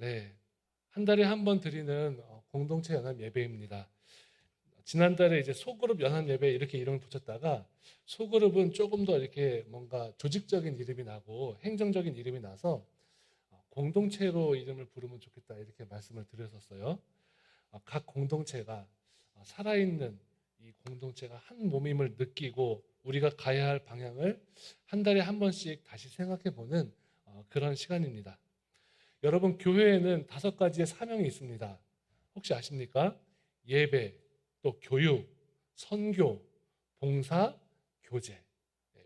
네, 한 달에 한 번 드리는 공동체 연합 예배입니다. 지난달에 이제 소그룹 연합 예배 이렇게 이름을 붙였다가 소그룹은 조금 더 이렇게 뭔가 조직적인 이름이 나고 행정적인 이름이 나서 공동체로 이름을 부르면 좋겠다 이렇게 말씀을 드렸었어요. 각 공동체가 살아있는 이 공동체가 한 몸임을 느끼고 우리가 가야 할 방향을 한 달에 한 번씩 다시 생각해 보는 그런 시간입니다. 여러분, 교회에는 5가지의 사명이 있습니다. 혹시 아십니까? 예배, 또 교육, 선교, 봉사, 교제.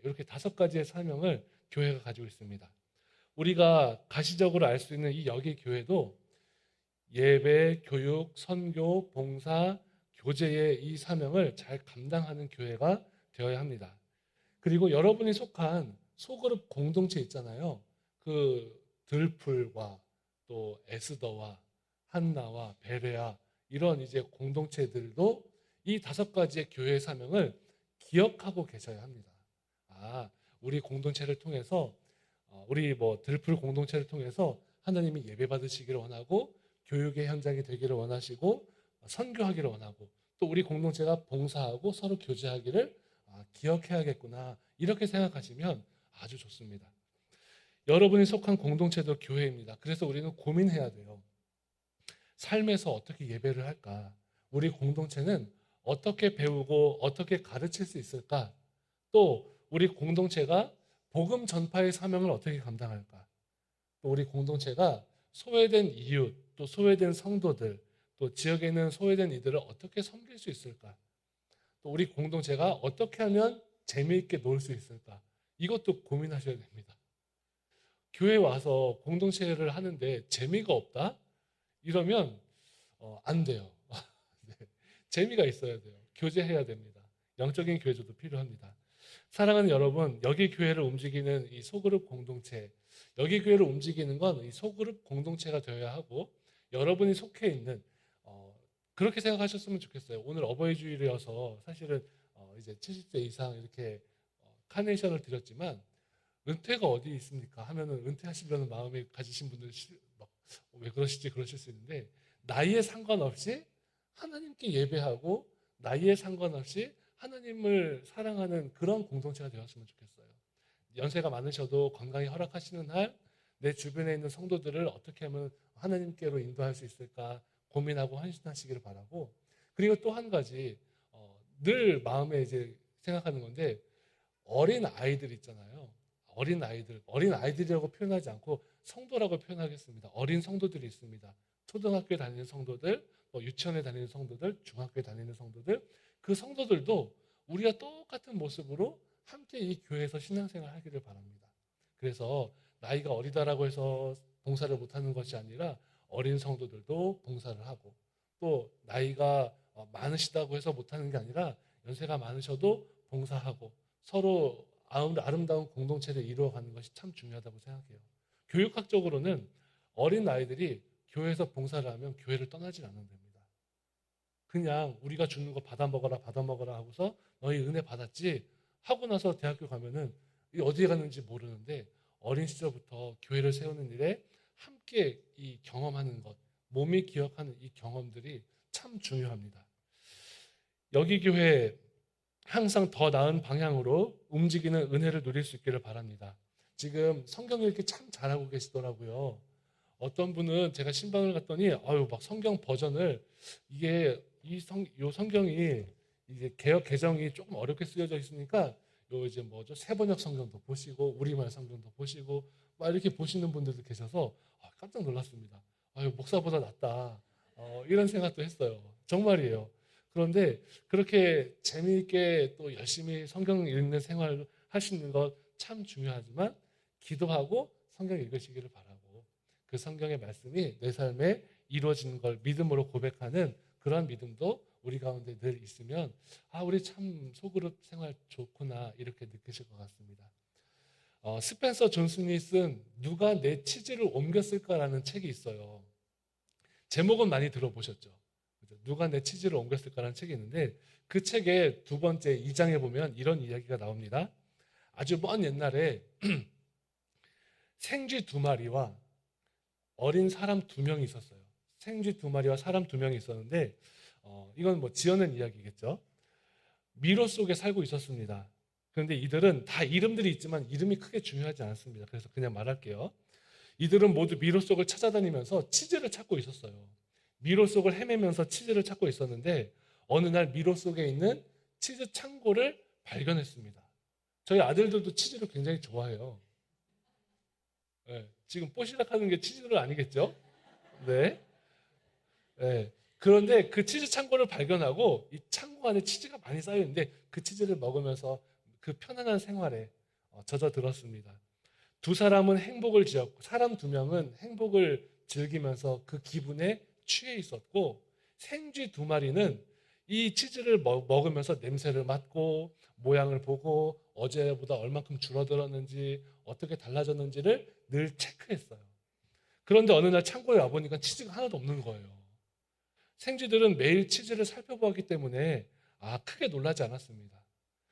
이렇게 5가지의 사명을 교회가 가지고 있습니다. 우리가 가시적으로 알 수 있는 이 여기 교회도 예배, 교육, 선교, 봉사, 교제의 이 사명을 잘 감당하는 교회가 되어야 합니다. 그리고 여러분이 속한 소그룹 공동체 있잖아요. 그 들풀과 또 에스더와 한나와 베레아 이런 이제 공동체들도 이 5가지의 교회의 사명을 기억하고 계셔야 합니다. 우리 공동체를 통해서 우리 뭐 들풀 공동체를 통해서 하나님이 예배 받으시기를 원하고 교육의 현장이 되기를 원하시고 선교하기를 원하고 또 우리 공동체가 봉사하고 서로 교제하기를 기억해야겠구나 이렇게 생각하시면 아주 좋습니다. 여러분이 속한 공동체도 교회입니다. 그래서 우리는 고민해야 돼요. 삶에서 어떻게 예배를 할까? 우리 공동체는 어떻게 배우고 어떻게 가르칠 수 있을까? 또 우리 공동체가 복음 전파의 사명을 어떻게 감당할까? 또 우리 공동체가 소외된 이웃, 또 소외된 성도들, 또 지역에 있는 소외된 이들을 어떻게 섬길 수 있을까? 또 우리 공동체가 어떻게 하면 재미있게 놀 수 있을까? 이것도 고민하셔야 됩니다. 교회 와서 공동체를 하는데 재미가 없다? 이러면 안 돼요. 네. 재미가 있어야 돼요. 교제해야 됩니다. 영적인 교제도 필요합니다. 사랑하는 여러분, 여기 교회를 움직이는 이 소그룹 공동체, 여기 교회를 움직이는 건 이 소그룹 공동체가 되어야 하고 여러분이 속해 있는 그렇게 생각하셨으면 좋겠어요. 오늘 어버이 주일이어서 사실은 이제 70세 이상 이렇게 카네이션을 드렸지만 은퇴가 어디 있습니까? 하면은 은퇴하시려는 마음이 가지신 분들 왜 그러시지 그러실 수 있는데 나이에 상관없이 하나님께 예배하고 나이에 상관없이 하나님을 사랑하는 그런 공동체가 되었으면 좋겠어요. 연세가 많으셔도 건강이 허락하시는 한 내 주변에 있는 성도들을 어떻게 하면 하나님께로 인도할 수 있을까 고민하고 헌신하시기를 바라고 그리고 또 한 가지 늘 마음에 이제 생각하는 건데 어린 아이들 있잖아요. 어린 아이들이라고 표현하지 않고 성도라고 표현하겠습니다. 어린 성도들이 있습니다. 초등학교에 다니는 성도들, 유치원에 다니는 성도들, 중학교에 다니는 성도들, 그 성도들도 우리가 똑같은 모습으로 함께 이 교회에서 신앙생활 하기를 바랍니다. 그래서 나이가 어리다라고 해서 봉사를 못하는 것이 아니라 어린 성도들도 봉사를 하고 또 나이가 많으시다고 해서 못하는 게 아니라 연세가 많으셔도 봉사하고 서로 아름다운 공동체를 이루어가는 것이 참 중요하다고 생각해요. 교육학적으로는 어린 아이들이 교회에서 봉사를 하면 교회를 떠나질 않는 됩니다. 그냥 우리가 주는 거 받아 먹어라 하고서 너희 은혜 받았지 하고 나서 대학교 가면은 어디에 갔는지 모르는데 어린 시절부터 교회를 세우는 일에 함께 이 경험하는 것, 몸이 기억하는 이 경험들이 참 중요합니다. 여기 교회 항상 더 나은 방향으로 움직이는 은혜를 누릴 수 있기를 바랍니다. 지금 성경 읽기 참 잘하고 계시더라고요. 어떤 분은 제가 신방을 갔더니 막 성경 버전을 이게 요 성경이 이제 개역 개정이 조금 어렵게 쓰여져 있으니까 요 이제 뭐죠 세번역 성경도 보시고 우리말 성경도 보시고 막 이렇게 보시는 분들도 계셔서 깜짝 놀랐습니다. 목사보다 낫다 이런 생각도 했어요. 정말이에요. 그런데 그렇게 재미있게 또 열심히 성경 읽는 생활을 하시는 것 참 중요하지만 기도하고 성경 읽으시기를 바라고 그 성경의 말씀이 내 삶에 이루어지는 걸 믿음으로 고백하는 그런 믿음도 우리 가운데 늘 있으면 우리 참 소그룹 생활 좋구나 이렇게 느끼실 것 같습니다. 스펜서 존슨이 쓴 누가 내 치즈를 옮겼을까라는 책이 있어요. 제목은 많이 들어보셨죠? 누가 내 치즈를 옮겼을까라는 책이 있는데 그 책의 두 번째 2장에 보면 이런 이야기가 나옵니다. 아주 먼 옛날에 생쥐 2마리와 어린 사람 2명이 있었어요. 생쥐 2마리와 사람 2명이 있었는데 이건 뭐 지어낸 이야기겠죠. 미로 속에 살고 있었습니다. 그런데 이들은 다 이름들이 있지만 이름이 크게 중요하지 않습니다. 그래서 그냥 말할게요. 이들은 모두 미로 속을 찾아다니면서 치즈를 찾고 있었어요. 미로 속을 헤매면서 치즈를 찾고 있었는데 어느 날 미로 속에 있는 치즈 창고를 발견했습니다. 저희 아들들도 치즈를 굉장히 좋아해요. 네, 지금 뽀시락 하는 게 치즈를 아니겠죠? 네. 네. 그런데 그 치즈 창고를 발견하고 이 창고 안에 치즈가 많이 쌓여 있는데 그 치즈를 먹으면서 그 편안한 생활에 젖어들었습니다. 2사람은 행복을 지었고 사람 2명은 행복을 즐기면서 그 기분에 취해 있었고 생쥐 2마리는 이 치즈를 먹으면서 냄새를 맡고 모양을 보고 어제보다 얼만큼 줄어들었는지 어떻게 달라졌는지를 늘 체크했어요. 그런데 어느 날 창고에 와보니까 치즈가 하나도 없는 거예요. 생쥐들은 매일 치즈를 살펴보았기 때문에 크게 놀라지 않았습니다.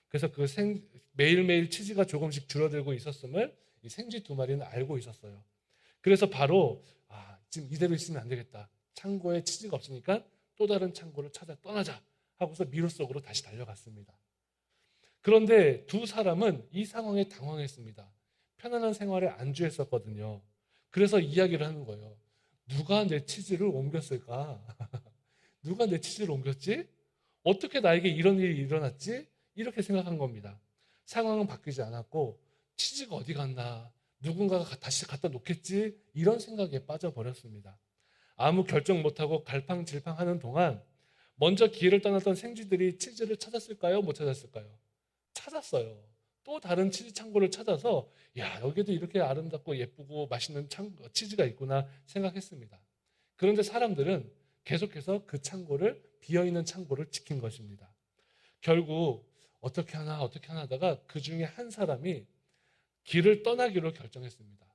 그래서 매일매일 치즈가 조금씩 줄어들고 있었음을 이 생쥐 2마리는 알고 있었어요. 그래서 바로 지금 이대로 있으면 안 되겠다. 창고에 치즈가 없으니까 또 다른 창고를 찾아 떠나자 하고서 미로 속으로 다시 달려갔습니다. 그런데 2사람은 이 상황에 당황했습니다. 편안한 생활에 안주했었거든요. 그래서 이야기를 하는 거예요. 누가 내 치즈를 옮겼을까? 누가 내 치즈를 옮겼지? 어떻게 나에게 이런 일이 일어났지? 이렇게 생각한 겁니다. 상황은 바뀌지 않았고 치즈가 어디 갔나? 누군가가 다시 갖다 놓겠지? 이런 생각에 빠져버렸습니다. 아무 결정 못하고 갈팡질팡하는 동안 먼저 길을 떠났던 생쥐들이 치즈를 찾았을까요? 못 찾았을까요? 찾았어요. 또 다른 치즈 창고를 찾아서 여기도 이렇게 아름답고 예쁘고 맛있는 치즈가 있구나 생각했습니다. 그런데 사람들은 계속해서 그 창고를 비어있는 창고를 지킨 것입니다. 결국 어떻게 하나 하다가 그 중에 한 사람이 길을 떠나기로 결정했습니다.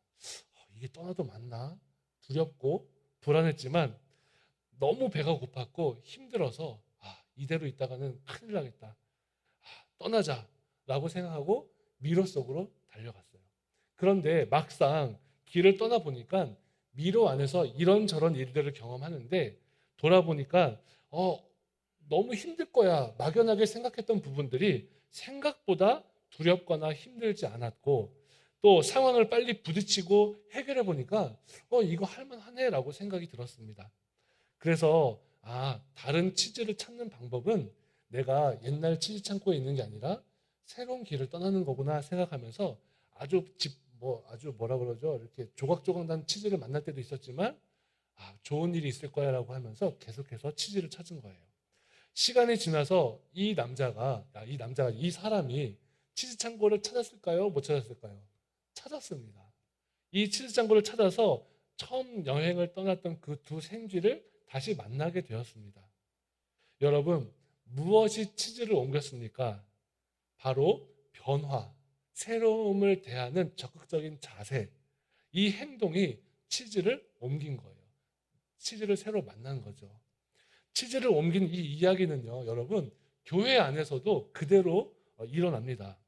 이게 떠나도 맞나? 두렵고 불안했지만 너무 배가 고팠고 힘들어서 이대로 있다가는 큰일 나겠다. 떠나자라고 생각하고 미로 속으로 달려갔어요. 그런데 막상 길을 떠나보니까 미로 안에서 이런저런 일들을 경험하는데 돌아보니까 너무 힘들 거야 막연하게 생각했던 부분들이 생각보다 두렵거나 힘들지 않았고 또 상황을 빨리 부딪히고 해결해 보니까 이거 할만하네 라고 생각이 들었습니다. 그래서 다른 치즈를 찾는 방법은 내가 옛날 치즈 창고에 있는 게 아니라 새로운 길을 떠나는 거구나 생각하면서 아주 뭐라 그러죠? 이렇게 조각조각 난 치즈를 만날 때도 있었지만 좋은 일이 있을 거야 라고 하면서 계속해서 치즈를 찾은 거예요. 시간이 지나서 이 사람이 치즈 창고를 찾았을까요? 못 찾았을까요? 찾았습니다. 이 치즈 창고를 찾아서 처음 여행을 떠났던 그 2 생쥐를 다시 만나게 되었습니다. 여러분, 무엇이 치즈를 옮겼습니까? 바로 변화, 새로움을 대하는 적극적인 자세, 이 행동이 치즈를 옮긴 거예요. 치즈를 새로 만난 거죠. 치즈를 옮긴 이 이야기는요, 여러분, 교회 안에서도 그대로 일어납니다.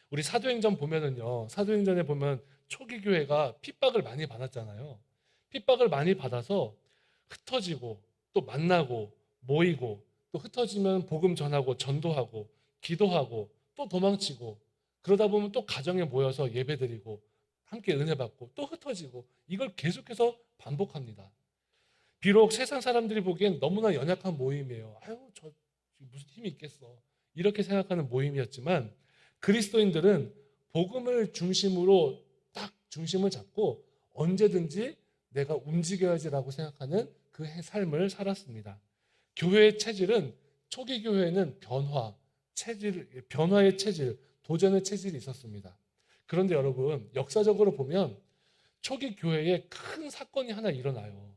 우리 사도행전 보면은요, 사도행전에 보면 초기 교회가 핍박을 많이 받았잖아요. 핍박을 많이 받아서 흩어지고 또 만나고 모이고 또 흩어지면 복음 전하고 전도하고 기도하고 또 도망치고 그러다 보면 또 가정에 모여서 예배드리고 함께 은혜 받고 또 흩어지고 이걸 계속해서 반복합니다. 비록 세상 사람들이 보기엔 너무나 연약한 모임이에요. 저 무슨 힘이 있겠어. 이렇게 생각하는 모임이었지만 그리스도인들은 복음을 중심으로 딱 중심을 잡고 언제든지 내가 움직여야지라고 생각하는 그 삶을 살았습니다. 교회의 체질은 초기 교회는 변화의 체질, 도전의 체질이 있었습니다. 그런데 여러분, 역사적으로 보면 초기 교회에 큰 사건이 하나 일어나요.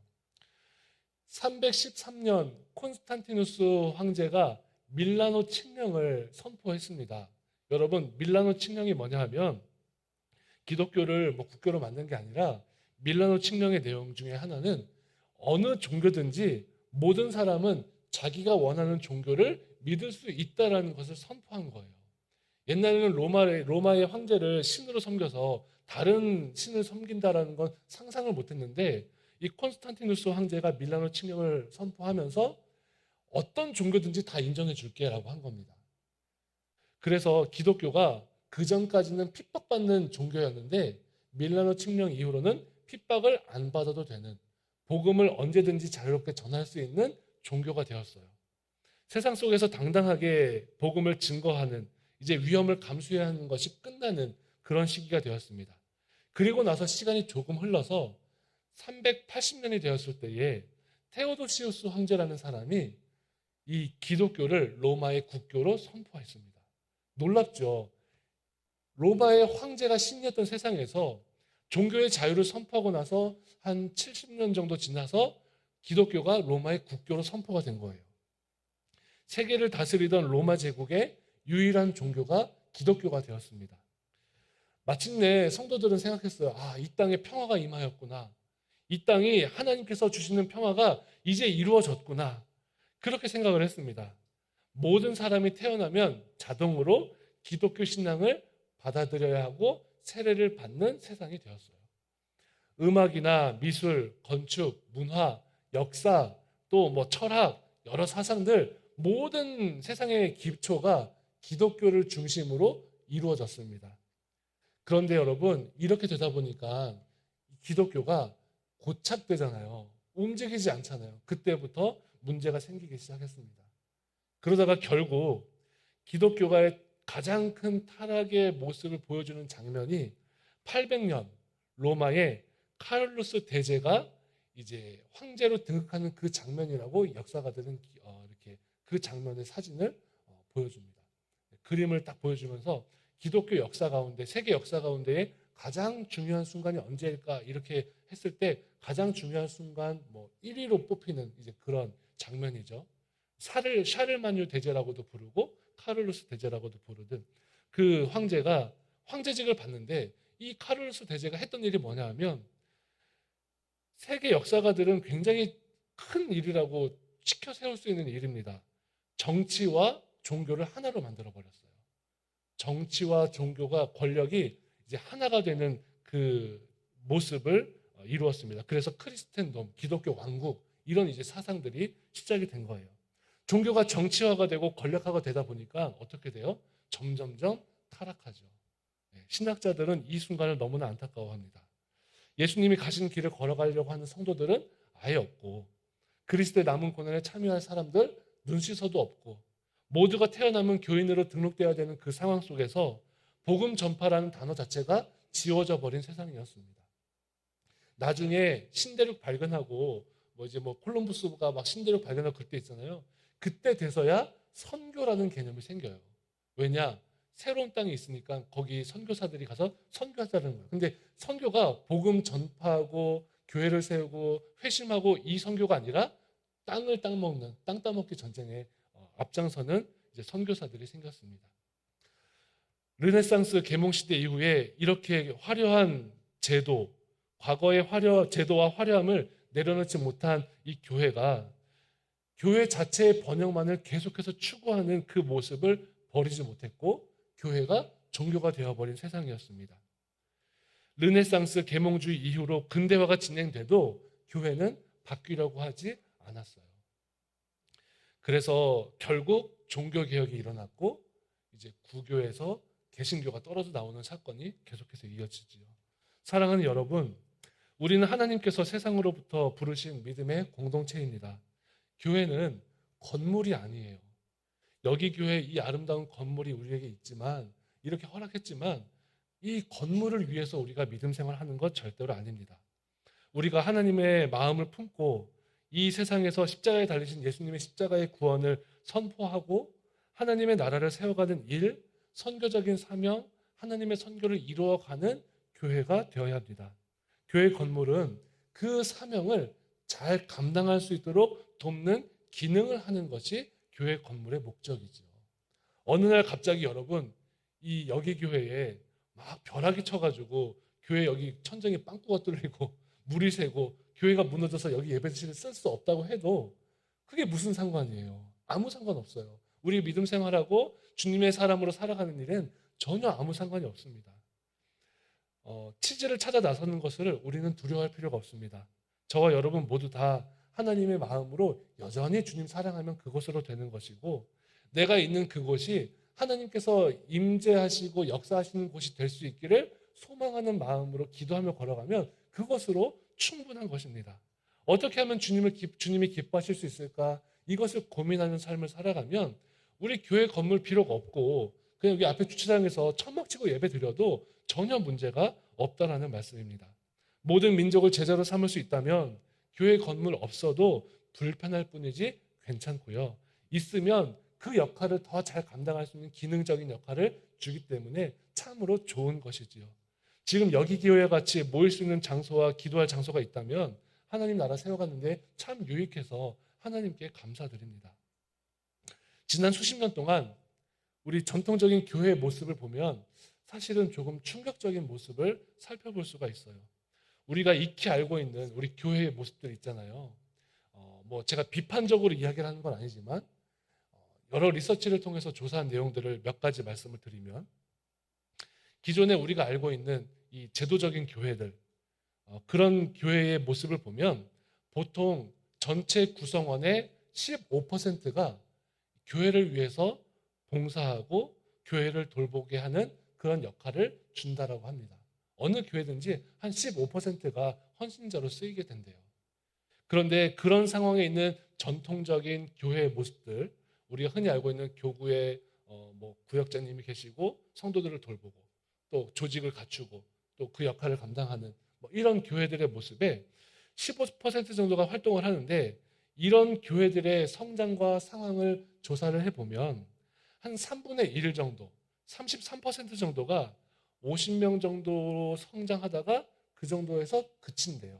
313년 콘스탄티누스 황제가 밀라노 칙령을 선포했습니다. 여러분, 밀라노 칙령이 뭐냐 하면 기독교를 국교로 만든 게 아니라 밀라노 칙령의 내용 중에 하나는 어느 종교든지 모든 사람은 자기가 원하는 종교를 믿을 수 있다라는 것을 선포한 거예요. 옛날에는 로마의 황제를 신으로 섬겨서 다른 신을 섬긴다라는 건 상상을 못했는데 이 콘스탄티누스 황제가 밀라노 칙령을 선포하면서 어떤 종교든지 다 인정해 줄게라고 한 겁니다. 그래서 기독교가 그 전까지는 핍박받는 종교였는데 밀라노 칙령 이후로는 핍박을 안 받아도 되는, 복음을 언제든지 자유롭게 전할 수 있는 종교가 되었어요. 세상 속에서 당당하게 복음을 증거하는, 이제 위험을 감수해야 하는 것이 끝나는 그런 시기가 되었습니다. 그리고 나서 시간이 조금 흘러서 380년이 되었을 때에 테오도시우스 황제라는 사람이 이 기독교를 로마의 국교로 선포했습니다. 놀랍죠? 로마의 황제가 신이었던 세상에서 종교의 자유를 선포하고 나서 한 70년 정도 지나서 기독교가 로마의 국교로 선포가 된 거예요. 세계를 다스리던 로마 제국의 유일한 종교가 기독교가 되었습니다. 마침내 성도들은 생각했어요. 아, 이 땅에 평화가 임하였구나. 이 땅이 하나님께서 주시는 평화가 이제 이루어졌구나. 그렇게 생각을 했습니다. 모든 사람이 태어나면 자동으로 기독교 신앙을 받아들여야 하고 세례를 받는 세상이 되었어요. 음악이나 미술, 건축, 문화, 역사, 또 뭐 철학, 여러 사상들, 모든 세상의 기초가 기독교를 중심으로 이루어졌습니다. 그런데 여러분, 이렇게 되다 보니까 기독교가 고착되잖아요. 움직이지 않잖아요. 그때부터 문제가 생기기 시작했습니다. 그러다가 결국 기독교가의 가장 큰 타락의 모습을 보여주는 장면이 800년 로마의 카를루스 대제가 이제 황제로 등극하는 그 장면이라고 역사가들은 이렇게 그 장면의 사진을 보여줍니다. 그림을 딱 보여주면서 기독교 역사 가운데, 세계 역사 가운데에 가장 중요한 순간이 언제일까 이렇게 했을 때 가장 중요한 순간 1위로 뽑히는 이제 그런 장면이죠. 샤를마뉴 대제라고도 부르고 카를루스 대제라고도 부르든 그 황제가 황제직을 받는데 이 카를루스 대제가 했던 일이 뭐냐 하면 세계 역사가들은 굉장히 큰 일이라고 치켜 세울 수 있는 일입니다. 정치와 종교를 하나로 만들어 버렸어요. 정치와 종교가 권력이 이제 하나가 되는 그 모습을 이루었습니다. 그래서 크리스텐돔, 기독교 왕국 이런 이제 사상들이 시작이 된 거예요. 종교가 정치화가 되고 권력화가 되다 보니까 어떻게 돼요? 점점점 타락하죠. 신학자들은 이 순간을 너무나 안타까워합니다. 예수님이 가신 길을 걸어가려고 하는 성도들은 아예 없고 그리스도의 남은 고난에 참여할 사람들 눈 씻어도 없고 모두가 태어나면 교인으로 등록되어야 되는 그 상황 속에서 복음 전파라는 단어 자체가 지워져 버린 세상이었습니다. 나중에 신대륙 발견하고 콜럼부스가 막 신대륙 발견하고 그때 있잖아요. 그때 돼서야 선교라는 개념이 생겨요. 왜냐? 새로운 땅이 있으니까 거기 선교사들이 가서 선교하자는 거예요. 근데 선교가 복음 전파하고 교회를 세우고 회심하고 이 선교가 아니라 땅을 따먹는 땅 따먹기 전쟁에 앞장서는 이제 선교사들이 생겼습니다. 르네상스 계몽시대 이후에 이렇게 화려한 제도, 과거의 제도와 화려함을 내려놓지 못한 이 교회가 교회 자체의 번영만을 계속해서 추구하는 그 모습을 버리지 못했고 교회가 종교가 되어버린 세상이었습니다. 르네상스 계몽주의 이후로 근대화가 진행돼도 교회는 바뀌려고 하지 않았어요. 그래서 결국 종교개혁이 일어났고 이제 구교에서 개신교가 떨어져 나오는 사건이 계속해서 이어지지요. 사랑하는 여러분, 우리는 하나님께서 세상으로부터 부르신 믿음의 공동체입니다. 교회는 건물이 아니에요. 여기 교회 이 아름다운 건물이 우리에게 있지만 이렇게 허락했지만 이 건물을 위해서 우리가 믿음 생활하는 것 절대로 아닙니다. 우리가 하나님의 마음을 품고 이 세상에서 십자가에 달리신 예수님의 십자가의 구원을 선포하고 하나님의 나라를 세워가는 일, 선교적인 사명, 하나님의 선교를 이루어가는 교회가 되어야 합니다. 교회 건물은 그 사명을 잘 감당할 수 있도록 돕는 기능을 하는 것이 교회 건물의 목적이죠. 어느 날 갑자기 여러분 이 여기 교회에 막 벼락이 쳐가지고 교회 여기 천정이 빵꾸가 뚫리고 물이 새고 교회가 무너져서 여기 예배실을 쓸 수 없다고 해도 그게 무슨 상관이에요? 아무 상관없어요. 우리 믿음 생활하고 주님의 사람으로 살아가는 일엔 전혀 아무 상관이 없습니다. 치즈를 찾아 나서는 것을 우리는 두려워할 필요가 없습니다. 저와 여러분 모두 다 하나님의 마음으로 여전히 주님 사랑하면 그곳으로 되는 것이고, 내가 있는 그곳이 하나님께서 임재하시고 역사하시는 곳이 될 수 있기를 소망하는 마음으로 기도하며 걸어가면 그것으로 충분한 것입니다. 어떻게 하면 주님이 기뻐하실 수 있을까? 이것을 고민하는 삶을 살아가면 우리 교회 건물 필요가 없고 그냥 여기 앞에 주차장에서 천막 치고 예배 드려도 전혀 문제가 없다라는 말씀입니다. 모든 민족을 제자로 삼을 수 있다면 교회 건물 없어도 불편할 뿐이지 괜찮고요. 있으면 그 역할을 더 잘 감당할 수 있는 기능적인 역할을 주기 때문에 참으로 좋은 것이지요. 지금 여기 교회 같이 모일 수 있는 장소와 기도할 장소가 있다면 하나님 나라 세워갔는데 참 유익해서 하나님께 감사드립니다. 지난 수십 년 동안 우리 전통적인 교회의 모습을 보면 사실은 조금 충격적인 모습을 살펴볼 수가 있어요. 우리가 익히 알고 있는 우리 교회의 모습들 있잖아요. 뭐 제가 비판적으로 이야기를 하는 건 아니지만 여러 리서치를 통해서 조사한 내용들을 몇 가지 말씀을 드리면, 기존에 우리가 알고 있는 이 제도적인 교회들, 그런 교회의 모습을 보면 보통 전체 구성원의 15%가 교회를 위해서 봉사하고 교회를 돌보게 하는 그런 역할을 준다라고 합니다. 어느 교회든지 한 15%가 헌신자로 쓰이게 된대요. 그런데 그런 상황에 있는 전통적인 교회의 모습들, 우리가 흔히 알고 있는 교구에 뭐 구역장님이 계시고 성도들을 돌보고 또 조직을 갖추고 또 그 역할을 감당하는 뭐 이런 교회들의 모습에 15% 정도가 활동을 하는데, 이런 교회들의 성장과 상황을 조사를 해보면 한 3분의 1 정도, 33% 정도가 50명 정도로 성장하다가 그 정도에서 그친대요.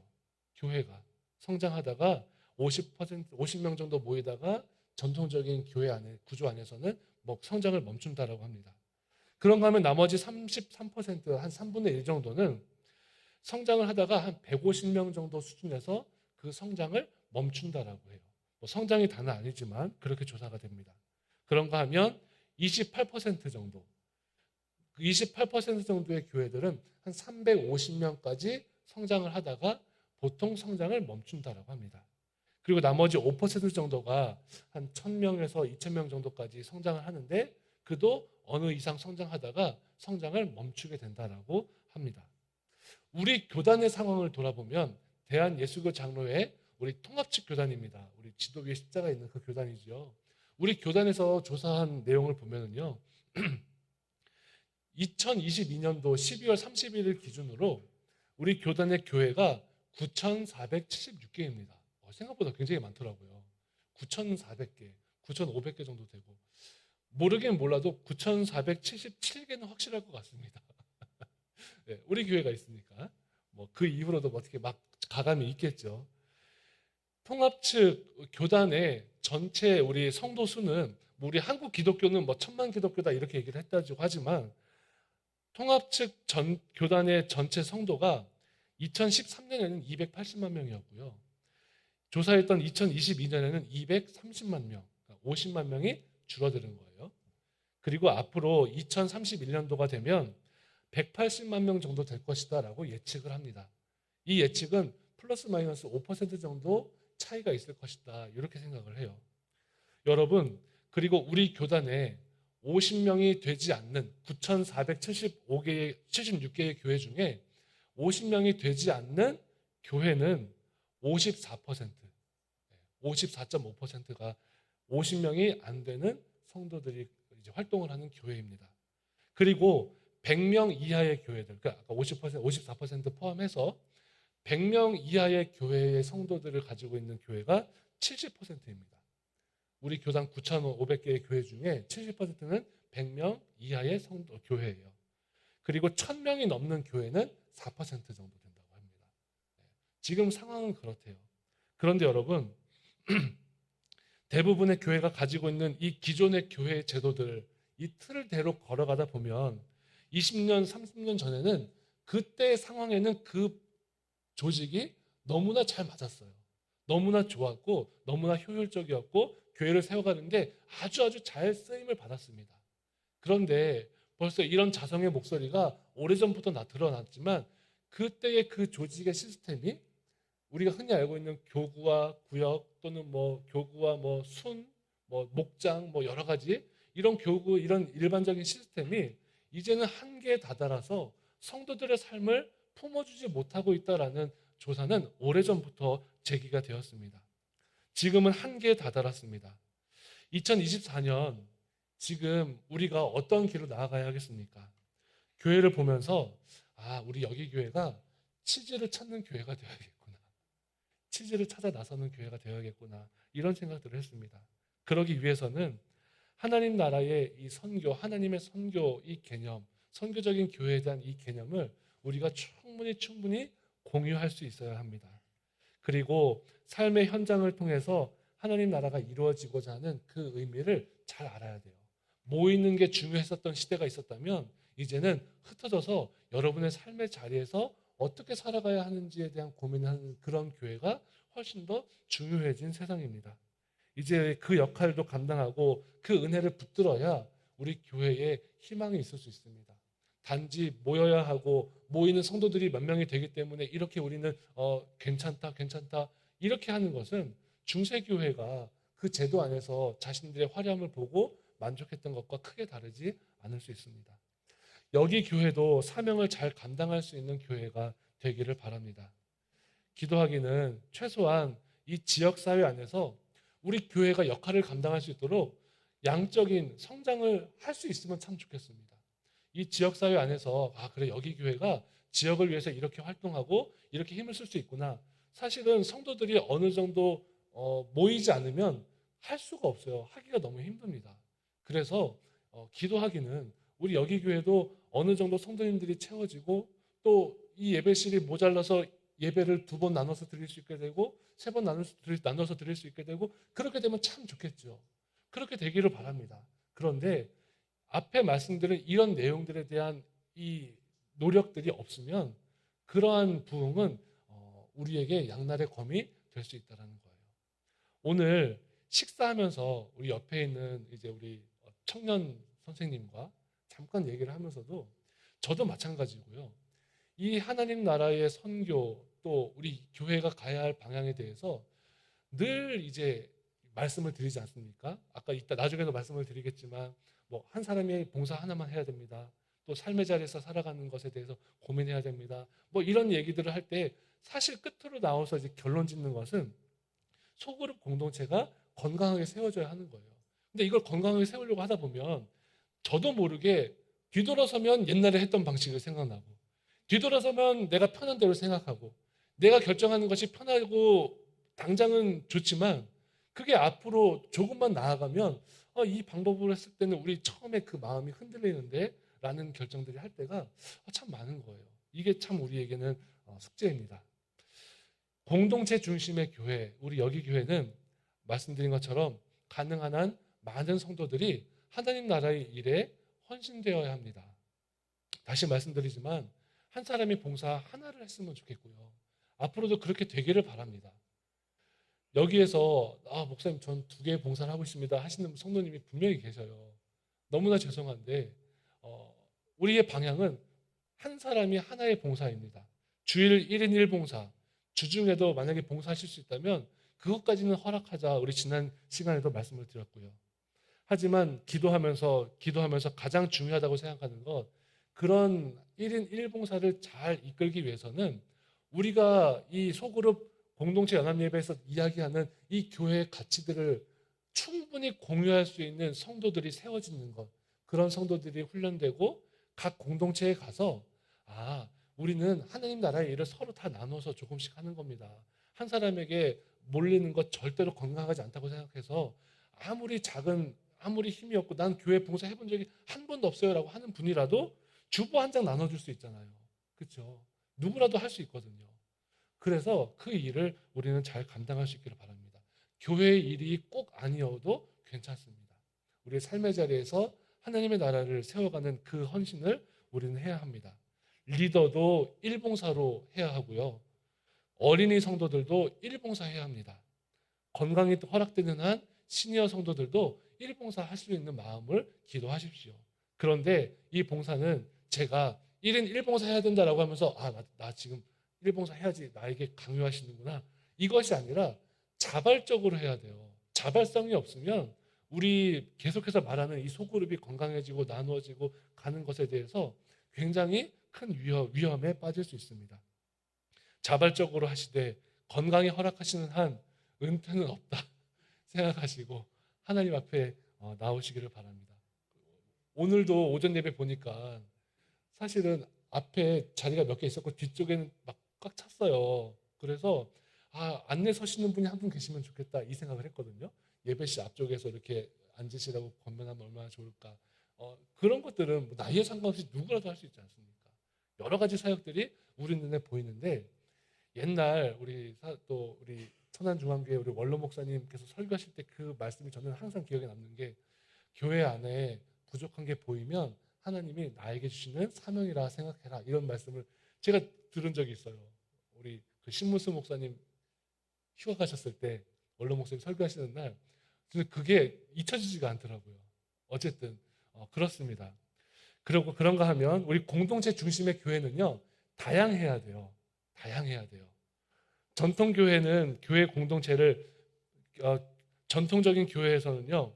교회가 성장하다가 50명 정도 모이다가 전통적인 교회 안에 구조 안에서는 뭐 성장을 멈춘다라고 합니다. 그런가 하면 나머지 33%, 한 3분의 1 정도는 성장을 하다가 한 150명 정도 수준에서 그 성장을 멈춘다라고 해요. 뭐 성장이 다는 아니지만 그렇게 조사가 됩니다. 그런가 하면 28% 정도, 그 28% 정도의 교회들은 한 350명까지 성장을 하다가 보통 성장을 멈춘다라고 합니다. 그리고 나머지 5% 정도가 한 1000명에서 2000명 정도까지 성장을 하는데, 그도 어느 이상 성장하다가 성장을 멈추게 된다라고 합니다. 우리 교단의 상황을 돌아보면 대한예수교 장로회 우리 통합측 교단입니다. 우리 지도 위에 십자가 있는 그 교단이죠. 우리 교단에서 조사한 내용을 보면은요, 2022년도 12월 31일 기준으로 우리 교단의 교회가 9,476개입니다. 생각보다 굉장히 많더라고요. 9,400개, 9,500개 정도 되고, 모르긴 몰라도 9,477개는 확실할 것 같습니다. 네, 우리 교회가 있으니까 뭐 그 이후로도 뭐 어떻게 막 가감이 있겠죠. 통합 측 교단의 전체 우리 성도 수는 뭐 우리 한국 기독교는 뭐 1000만 기독교다 이렇게 얘기를 했다고 하지만, 통합 측 전 교단의 전체 성도가 2013년에는 280만 명이었고요. 조사했던 2022년에는 230만 명, 그러니까 50만 명이 줄어드는 거예요. 그리고 앞으로 2031년도가 되면 180만 명 정도 될 것이다라고 예측을 합니다. 이 예측은 플러스 마이너스 5% 정도 차이가 있을 것이다, 이렇게 생각을 해요. 여러분, 그리고 우리 교단에 50명이 되지 않는 9,476개의 교회 중에 50명이 되지 않는 교회는 54%, 54.5%가 50명이 안 되는 성도들이 이제 활동을 하는 교회입니다. 그리고 100명 이하의 교회들, 그러니까 아까 50%, 54% 포함해서 100명 이하의 교회의 성도들을 가지고 있는 교회가 70%입니다. 우리 교단 9,500개의 교회 중에 70%는 100명 이하의 성도 교회예요. 그리고 1000명이 넘는 교회는 4% 정도 된다고 합니다. 지금 상황은 그렇대요. 그런데 여러분, 대부분의 교회가 가지고 있는 이 기존의 교회 제도들, 이 틀대로 걸어가다 보면 20년, 30년 전에는 그때 상황에는 그 조직이 너무나 잘 맞았어요. 너무나 좋았고 너무나 효율적이었고 교회를 세워가는데 아주 잘 쓰임을 받았습니다. 그런데 벌써 이런 자성의 목소리가 오래전부터 드러났지만 그때의 그 조직의 시스템이 우리가 흔히 알고 있는 교구와 구역 또는 뭐 교구와 뭐 순, 뭐 목장 뭐 여러 가지 이런 교구 이런 일반적인 시스템이 이제는 한계에 다다라서 성도들의 삶을 품어주지 못하고 있다라는 조사는 오래전부터 제기가 되었습니다. 지금은 한계에 다다랐습니다. 2024년 지금 우리가 어떤 길로 나아가야 하겠습니까? 교회를 보면서 우리 여기 교회가 치즈를 찾는 교회가 되어야겠구나. 치즈를 찾아 나서는 교회가 되어야겠구나. 이런 생각들을 했습니다. 그러기 위해서는 하나님 나라의 이 선교, 하나님의 선교 이 개념, 선교적인 교회에 대한 이 개념을 우리가 충분히 공유할 수 있어야 합니다. 그리고 삶의 현장을 통해서 하나님 나라가 이루어지고자 하는 그 의미를 잘 알아야 돼요. 모이는 게 중요했었던 시대가 있었다면 이제는 흩어져서 여러분의 삶의 자리에서 어떻게 살아가야 하는지에 대한 고민하는 그런 교회가 훨씬 더 중요해진 세상입니다. 이제 그 역할도 감당하고 그 은혜를 붙들어야 우리 교회에 희망이 있을 수 있습니다. 단지 모여야 하고 모이는 성도들이 몇 명이 되기 때문에 이렇게 우리는 괜찮다 이렇게 하는 것은 중세교회가 그 제도 안에서 자신들의 화려함을 보고 만족했던 것과 크게 다르지 않을 수 있습니다. 여기 교회도 사명을 잘 감당할 수 있는 교회가 되기를 바랍니다. 기도하기는 최소한 이 지역사회 안에서 우리 교회가 역할을 감당할 수 있도록 양적인 성장을 할 수 있으면 참 좋겠습니다. 이 지역사회 안에서 그래 여기 교회가 지역을 위해서 이렇게 활동하고 이렇게 힘을 쓸 수 있구나. 사실은 성도들이 어느 정도 모이지 않으면 할 수가 없어요. 하기가 너무 힘듭니다. 그래서 기도하기는 우리 여기 교회도 어느 정도 성도님들이 채워지고 또 이 예배실이 모자라서 예배를 2번 나눠서 드릴 수 있게 되고 3번 나눠서 드릴 수 있게 되고 그렇게 되면 참 좋겠죠. 그렇게 되기를 바랍니다. 그런데 앞에 말씀드린 이런 내용들에 대한 이 노력들이 없으면 그러한 부흥은 우리에게 양날의 검이 될 수 있다는 거예요. 오늘 식사하면서 우리 옆에 있는 이제 우리 청년 선생님과 잠깐 얘기를 하면서도 저도 마찬가지고요. 이 하나님 나라의 선교 또 우리 교회가 가야 할 방향에 대해서 늘 이제 말씀을 드리지 않습니까? 아까 이따 나중에도 말씀을 드리겠지만 뭐 한 사람이 봉사 하나만 해야 됩니다. 또 삶의 자리에서 살아가는 것에 대해서 고민해야 됩니다. 뭐 이런 얘기들을 할 때 사실 끝으로 나와서 이제 결론 짓는 것은 소그룹 공동체가 건강하게 세워져야 하는 거예요. 근데 이걸 건강하게 세우려고 하다 보면 저도 모르게 뒤돌아서면 옛날에 했던 방식을 생각나고 뒤돌아서면 내가 편한 대로 생각하고 내가 결정하는 것이 편하고 당장은 좋지만 그게 앞으로 조금만 나아가면 이 방법으로 했을 때는 우리 처음에 그 마음이 흔들리는데 라는 결정들이 할 때가 참 많은 거예요. 이게 참 우리에게는 숙제입니다. 공동체 중심의 교회, 우리 여기 교회는 말씀드린 것처럼 가능한 한 많은 성도들이 하나님 나라의 일에 헌신되어야 합니다. 다시 말씀드리지만 한 사람이 봉사 하나를 했으면 좋겠고요. 앞으로도 그렇게 되기를 바랍니다. 여기에서 목사님 전 2개의 봉사를 하고 있습니다 하시는 성도님이 분명히 계셔요. 너무나 죄송한데 우리의 방향은 한 사람이 하나의 봉사입니다. 주일 1인 1봉사 주중에도 만약에 봉사하실 수 있다면 그것까지는 허락하자 우리 지난 시간에도 말씀을 드렸고요. 하지만 기도하면서 가장 중요하다고 생각하는 것 그런 1인 1봉사를 잘 이끌기 위해서는 우리가 이 소그룹 공동체 연합예배에서 이야기하는 이 교회의 가치들을 충분히 공유할 수 있는 성도들이 세워지는 것 그런 성도들이 훈련되고 각 공동체에 가서 우리는 하나님 나라의 일을 서로 다 나눠서 조금씩 하는 겁니다. 한 사람에게 몰리는 것 절대로 건강하지 않다고 생각해서 아무리 힘이 없고 난 교회 봉사해 본 적이 한 번도 없어요 라고 하는 분이라도 주보 한 장 나눠줄 수 있잖아요. 그렇죠? 누구라도 할 수 있거든요. 그래서 그 일을 우리는 잘 감당할 수 있기를 바랍니다. 교회의 일이 꼭 아니어도 괜찮습니다. 우리의 삶의 자리에서 하나님의 나라를 세워가는 그 헌신을 우리는 해야 합니다. 리더도 일봉사로 해야 하고요. 어린이 성도들도 일봉사해야 합니다. 건강이 허락되는 한 시니어 성도들도 일봉사 할 수 있는 마음을 기도하십시오. 그런데 이 봉사는 제가 1인 1봉사 해야 된다라고 하면서 나 지금 1봉사 해야지 나에게 강요하시는구나. 이것이 아니라 자발적으로 해야 돼요. 자발성이 없으면 우리 계속해서 말하는 이 소그룹이 건강해지고 나누어지고 가는 것에 대해서 굉장히 큰 위험에 빠질 수 있습니다. 자발적으로 하시되 건강이 허락하시는 한 은퇴는 없다 생각하시고 하나님 앞에 나오시기를 바랍니다. 오늘도 오전 예배 보니까 사실은 앞에 자리가 몇 개 있었고 뒤쪽에는 막 꽉 찼어요. 그래서 안내 서시는 분이 한 분 계시면 좋겠다 이 생각을 했거든요. 예배실 앞쪽에서 이렇게 앉으시라고 권면하면 얼마나 좋을까. 그런 것들은 뭐 나이에 상관없이 누구라도 할 수 있지 않습니까? 여러 가지 사역들이 우리 눈에 보이는데 옛날 또 우리 천안중앙교회 우리 원로 목사님께서 설교하실 때 그 말씀이 저는 항상 기억에 남는 게 교회 안에 부족한 게 보이면 하나님이 나에게 주시는 사명이라 생각해라 이런 말씀을 제가 들은 적이 있어요. 우리 그 신문수 목사님 휴가 가셨을 때 원로 목사님 설교하시는 날 근데 그게 잊혀지지가 않더라고요. 어쨌든 그렇습니다. 그리고 그런가 하면 우리 공동체 중심의 교회는요 다양해야 돼요. 다양해야 돼요. 전통 교회는 교회 공동체를 전통적인 교회에서는요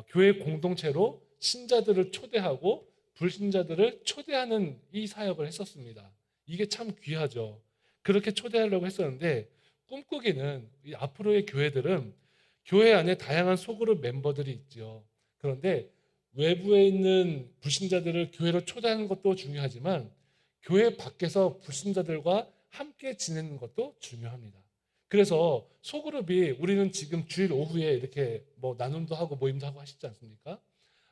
교회 공동체로 신자들을 초대하고 불신자들을 초대하는 이 사역을 했었습니다. 이게 참 귀하죠. 그렇게 초대하려고 했었는데 꿈꾸기는 이 앞으로의 교회들은 교회 안에 다양한 소그룹 멤버들이 있죠. 그런데 외부에 있는 불신자들을 교회로 초대하는 것도 중요하지만 교회 밖에서 불신자들과 함께 지내는 것도 중요합니다. 그래서 소그룹이 우리는 지금 주일 오후에 이렇게 뭐 나눔도 하고 모임도 하고 하시지 않습니까?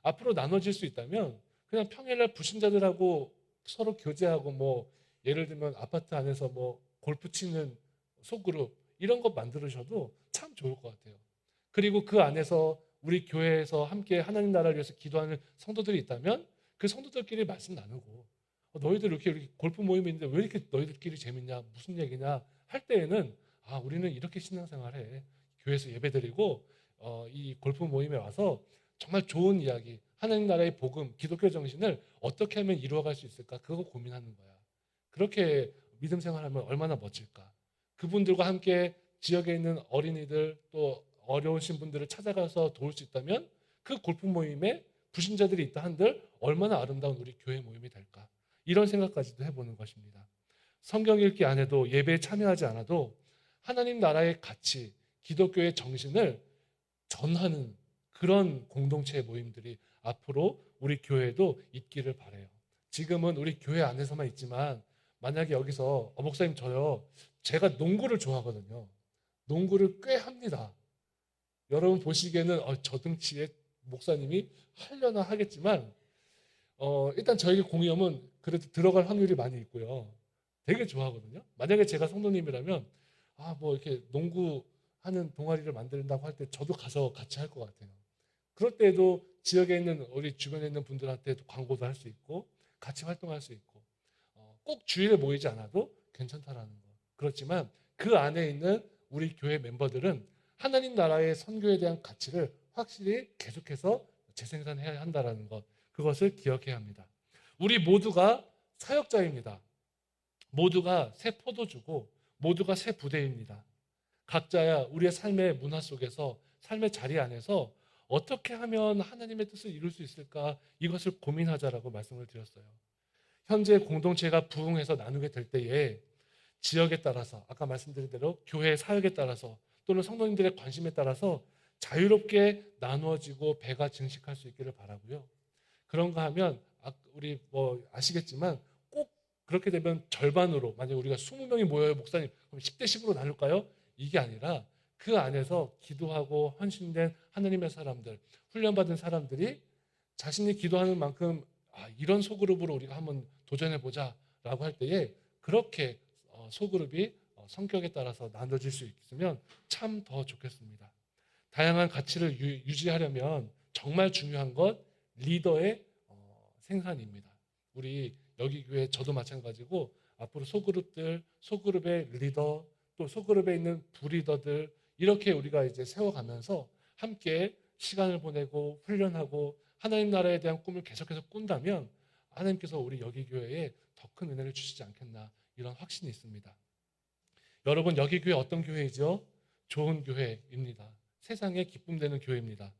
앞으로 나눠질 수 있다면 그냥 평일날 불신자들하고 서로 교제하고 뭐 예를 들면 아파트 안에서 뭐 골프 치는 소그룹 이런 거 만들으셔도 참 좋을 것 같아요. 그리고 그 안에서 우리 교회에서 함께 하나님 나라를 위해서 기도하는 성도들이 있다면 그 성도들끼리 말씀 나누고 너희들 이렇게 골프 모임이 있는데 왜 이렇게 너희들끼리 재밌냐 무슨 얘기냐 할 때에는 우리는 이렇게 신앙생활해 교회에서 예배드리고 이 골프 모임에 와서 정말 좋은 이야기 하나님 나라의 복음 기독교 정신을 어떻게 하면 이루어갈 수 있을까 그거 고민하는 거야. 그렇게 믿음 생활하면 얼마나 멋질까. 그분들과 함께 지역에 있는 어린이들 또 어려우신 분들을 찾아가서 도울 수 있다면 그 골프 모임에 불신자들이 있다 한들 얼마나 아름다운 우리 교회 모임이 될까. 이런 생각까지도 해보는 것입니다. 성경 읽기 안 해도 예배에 참여하지 않아도 하나님 나라의 가치, 기독교의 정신을 전하는 그런 공동체의 모임들이 앞으로 우리 교회에도 있기를 바라요. 지금은 우리 교회 안에서만 있지만 만약에 여기서 목사님 제가 농구를 좋아하거든요. 농구를 꽤 합니다. 여러분 보시기에는 저 등치에 목사님이 하려나 하겠지만 일단 저에게 공이하면 그래도 들어갈 확률이 많이 있고요. 되게 좋아하거든요. 만약에 제가 성도님이라면 뭐 이렇게 농구 하는 동아리를 만든다고 할 때 저도 가서 같이 할 것 같아요. 그럴 때에도 지역에 있는 우리 주변에 있는 분들한테도 광고도 할 수 있고 같이 활동할 수 있고 꼭 주일에 모이지 않아도 괜찮다라는 거. 그렇지만 그 안에 있는 우리 교회 멤버들은 하나님 나라의 선교에 대한 가치를 확실히 계속해서 재생산해야 한다는 것. 그것을 기억해야 합니다. 우리 모두가 사역자입니다. 모두가 새 포도주고 모두가 새 부대입니다. 각자야 우리의 삶의 문화 속에서 삶의 자리 안에서 어떻게 하면 하나님의 뜻을 이룰 수 있을까 이것을 고민하자라고 말씀을 드렸어요. 현재 공동체가 부흥해서 나누게 될 때에 지역에 따라서 아까 말씀드린 대로 교회의 사역에 따라서 또는 성도님들의 관심에 따라서 자유롭게 나누어지고 배가 증식할 수 있기를 바라고요. 그런가 하면 우리 아시겠지만 꼭 그렇게 되면 절반으로 만약 우리가 20명이 모여요 목사님 그럼 10대 10으로 나눌까요? 이게 아니라 그 안에서 기도하고 헌신된 하나님의 사람들 훈련받은 사람들이 자신이 기도하는 만큼 이런 소그룹으로 우리가 한번 도전해보자 라고 할 때에 그렇게 소그룹이 성격에 따라서 나눠질 수 있으면 참 더 좋겠습니다. 다양한 가치를 유지하려면 정말 중요한 것 리더의 생산입니다. 우리 여기 교회 저도 마찬가지고 앞으로 소그룹의 리더 또 소그룹에 있는 부리더들 이렇게 우리가 이제 세워가면서 함께 시간을 보내고 훈련하고 하나님 나라에 대한 꿈을 계속해서 꾼다면 하나님께서 우리 여기 교회에 더 큰 은혜를 주시지 않겠나, 이런 확신이 있습니다. 여러분, 여기 교회 어떤 교회이죠? 좋은 교회입니다. 세상에 기쁨 되는 교회입니다.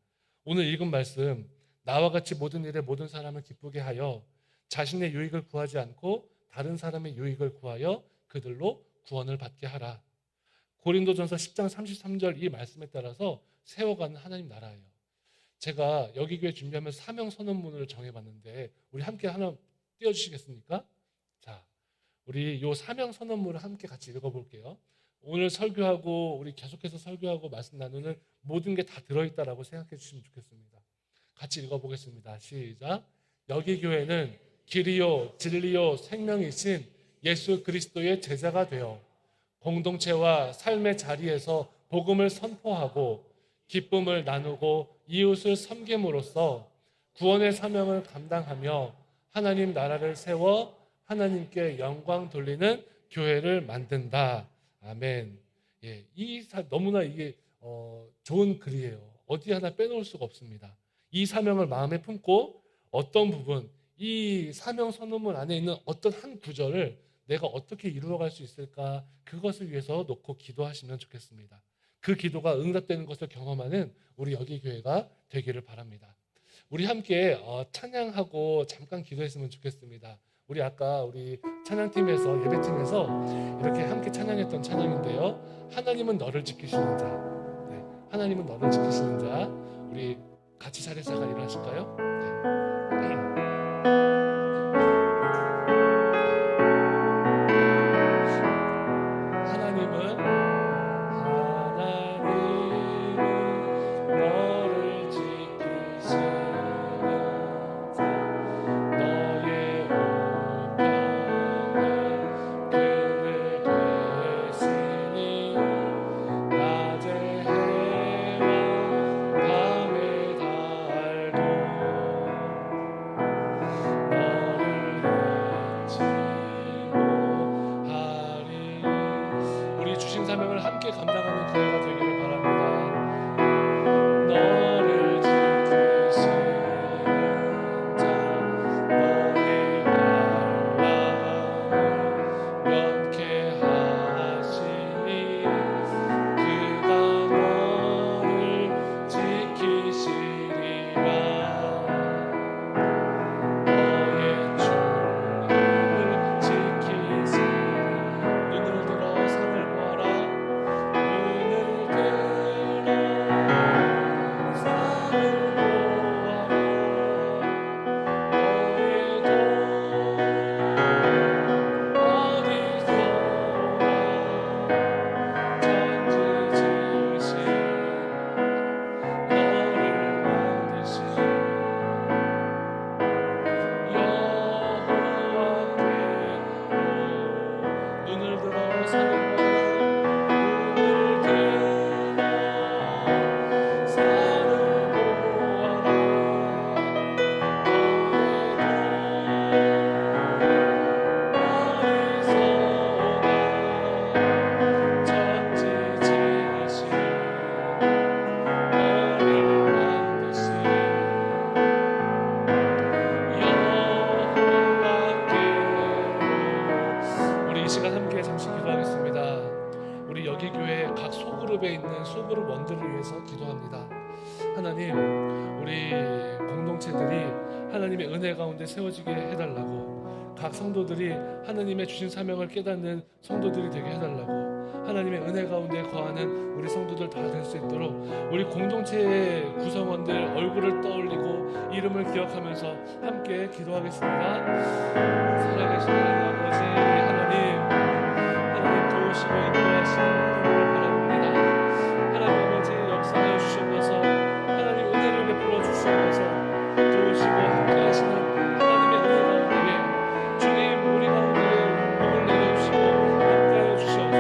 오늘 읽은 말씀, 나와 같이 모든 일에 모든 사람을 기쁘게 하여 자신의 유익을 구하지 않고 다른 사람의 유익을 구하여 그들로 구원을 받게 하라. 고린도전서 10장 33절 이 말씀에 따라서 세워가는 하나님 나라예요. 제가 여기 교회 준비하면서 사명 선언문을 정해봤는데 우리 함께 하나 띄워주시겠습니까? 자, 우리 요 사명 선언문을 함께 같이 읽어볼게요. 오늘 설교하고 우리 계속해서 설교하고 말씀 나누는 모든 게 다 들어있다라고 생각해 주시면 좋겠습니다. 같이 읽어보겠습니다. 시작. 여기 교회는 길이요 진리요 생명이신 예수 그리스도의 제자가 되어 공동체와 삶의 자리에서 복음을 선포하고 기쁨을 나누고 이웃을 섬김으로써 구원의 사명을 감당하며 하나님 나라를 세워 하나님께 영광 돌리는 교회를 만든다. 아멘. 예, 너무나 이게 좋은 글이에요. 어디 하나 빼놓을 수가 없습니다. 이 사명을 마음에 품고 어떤 부분, 이 사명 선언문 안에 있는 어떤 한 구절을 내가 어떻게 이루어갈 수 있을까, 그것을 위해서 놓고 기도하시면 좋겠습니다. 그 기도가 응답되는 것을 경험하는 우리 여기 교회가 되기를 바랍니다. 우리 함께 찬양하고 잠깐 기도했으면 좋겠습니다. 우리 아까 우리 찬양팀에서, 예배팀에서 이렇게 함께 찬양했던 찬양인데요, 하나님은 너를 지키시는 자. 네, 하나님은 너를 지키시는 자. 우리 같이 자리에서 일어나실까요? 네. 사명을 함께 감당하는 교회가 되기를 바랍니다. 너를 지키시는 자, 너의 말씀을 명쾌하시니 그가 너를 지키시리라. 너의 출입을 지키시리. 눈을 들어 산을 보아라. 여기 교회 각 소그룹에 있는 소그룹 원들을 위해서 기도합니다. 하나님, 우리 공동체들이 하나님의 은혜 가운데 세워지게 해달라고, 각 성도들이 하나님의 주신 사명을 깨닫는 성도들이 되게 해달라고, 하나님의 은혜 가운데 거하는 우리 성도들 다 될 수 있도록 우리 공동체의 구성원들 얼굴을 떠올리고 이름을 기억하면서 함께 기도하겠습니다. 살아계신 하나님 아버지, 하나님 도우시고 인도하시는 하나님을 바랍니다. 하나님 아버지, 역사하여 주시면서 하나님 은혜를 베풀어 주시면서 도우시고 함께하시는 하나님의 은혜 가운데 주님, 우리 가운데 복을 내려주시고 함께하여 주셔서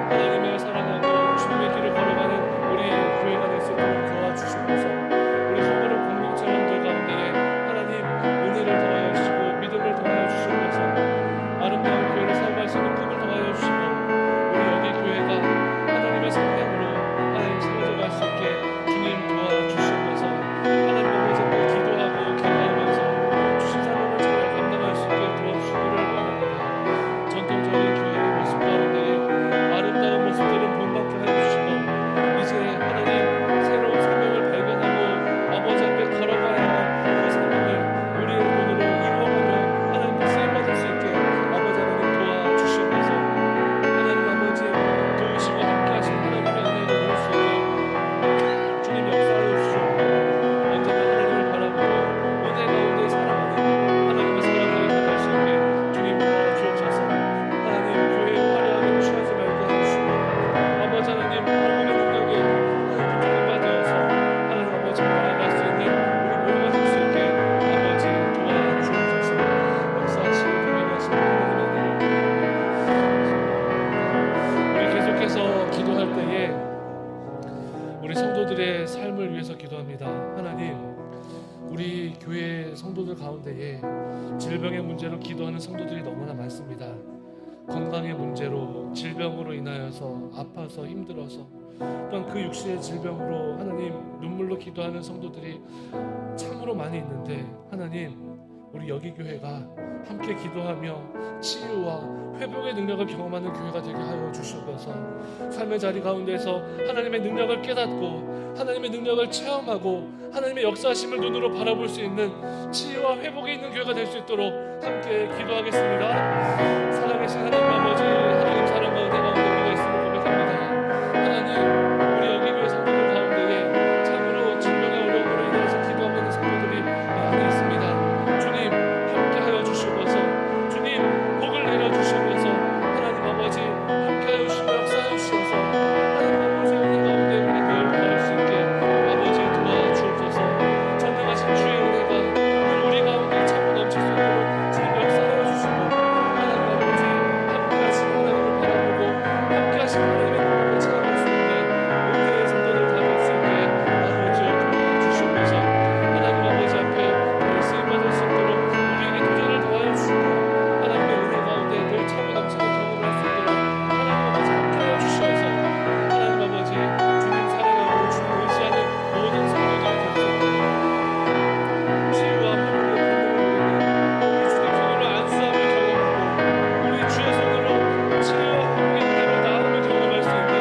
하나님을 사랑하고 주님의 길을 걸어가는 우리 교회가 될 수 있도록 도와주시면서 우리 소그룹 공동체원들 가운데 하나님 은혜를 더하여 주시고 믿음을 더하여 주시면서 아름다운 교회를 살아갈 수 있는 꿈을 더하여 주시고 우리 여기 교회가 교회 성도들 가운데에 질병의 문제로 기도하는 성도들이 너무나 많습니다. 건강의 문제로, 질병으로 인하여서 아파서 힘들어서, 또한 그 육신의 질병으로 하나님 눈물로 기도하는 성도들이 참으로 많이 있는데, 하나님 우리 여기 교회가 함께 기도하며 치유와 회복의 능력을 경험하는 교회가 되게 하여 주시옵소서. 삶의 자리 가운데서 하나님의 능력을 깨닫고 하나님의 능력을 체험하고 하나님의 역사하심을 눈으로 바라볼 수 있는 치유와 회복이 있는 교회가 될 수 있도록 함께 기도하겠습니다. 살아계신 하나님 아버지, 하나님 사랑과 은혜 가운데 우리가 있음을 고백합니다. 하나님 우리 여기 교회 성도들 가운데에 참으로 질병의 어려움으로 인해서 기도하고 있는 성도들이 많이 있습니다. 주님 함께하여 주시옵소서. 주님 복을 내려주시옵소서. 하나님 아버지 함께하여 주시고 역사하여 주시옵소서. 하나님 아버지 은혜 가운데 우리 늘 걸을 수 있게 아버지 도와주옵소서. 전능하신 주의 은혜가 늘 우리 가운데 차고 넘칠 수 있도록 주님 역사하여 주시고, 하나님 아버지 함께하신 하나님을 바라보고 함께하신 하나님의 능력을 체험할 수 있는 모든 성도들 다 될 수 있게 아버지 도와주시옵소서. 하나님 아버지 앞에 쓰임받을 수 있도록 우리에게 도전을 더하여 주시고, 하나님의 은혜 가운데 늘 차고 넘치는 경험을 할 수 있도록 하나님 아버지 함께하여 주시옵소서. 하나님 아버지 주님 사랑하고 주님 의지하는 모든 성도들이 될 수 있도록 치유와 회복의 본능을 우리 주님 손으로 안수함을 경험하고 우리 주의 손으로 치유와 회복의 은혜로 나음을 경험할 수 있는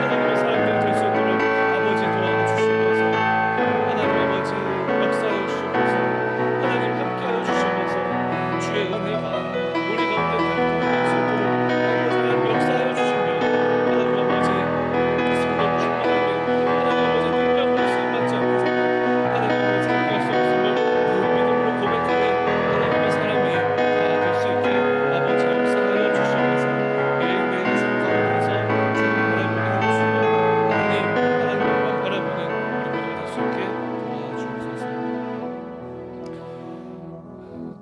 하나님의 사람들이 될 수 있도록 아버지 도와주시옵소서. 하나님 아버지 역사하여 주시옵소서. 하나님 함께하여 주시옵소서. 주의 은혜가 우리 가운데 될 수 있도록 아버지 하나님 역사하여 주시며, 하나님 아버지 성도 충만하게 하나님 아버지 능력으로 쓰임받지 않고서는 하나님 아버지 함께할 수 없음을 그 믿음으로 고백하는 하나님의 사람이 다 될 수 있게 아버지 역사하여 주시옵소서. 매일매일 삶 가운데서 주님 바라보게 해주시고 하나님만 바라보는 우리 모두가 될 수 있게 도와주옵소서.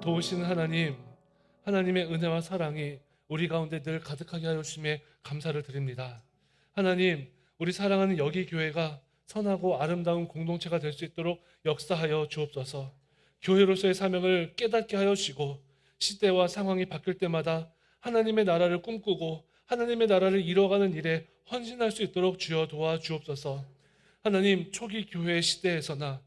도우시는 하나님, 하나님의 은혜와 사랑이 우리 가운데 늘 가득하게 하여 주심에 감사를 드립니다. 하나님, 우리 사랑하는 여기 교회가 선하고 아름다운 공동체가 될 수 있도록 역사하여 주옵소서. 교회로서의 사명을 깨닫게 하여 주시고, 시대와 상황이 바뀔 때마다 하나님의 나라를 꿈꾸고 하나님의 나라를 이뤄가는 일에 헌신할 수 있도록 주여 도와주옵소서. 하나님, 초기 교회 시대에서나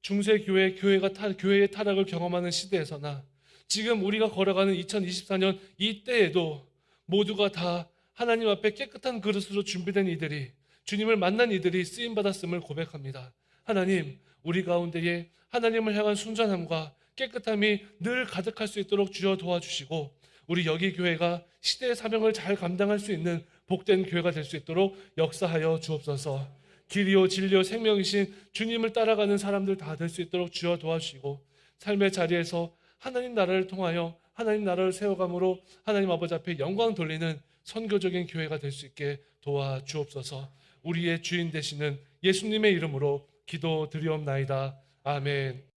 중세 교회의 타락을 경험하는 시대에서나 지금 우리가 걸어가는 2024년 이때에도 모두가 다 하나님 앞에 깨끗한 그릇으로 준비된 이들이, 주님을 만난 이들이 쓰임받았음을 고백합니다. 하나님, 우리 가운데에 하나님을 향한 순전함과 깨끗함이 늘 가득할 수 있도록 주여 도와주시고, 우리 여기 교회가 시대의 사명을 잘 감당할 수 있는 복된 교회가 될 수 있도록 역사하여 주옵소서. 길이요 진리요 생명이신 주님을 따라가는 사람들 다 될 수 있도록 주여 도와주시고, 삶의 자리에서 하나님 나라를 통하여 하나님 나라를 세워감으로 하나님 아버지 앞에 영광 돌리는 선교적인 교회가 될 수 있게 도와주옵소서. 우리의 주인 되시는 예수님의 이름으로 기도드리옵나이다. 아멘.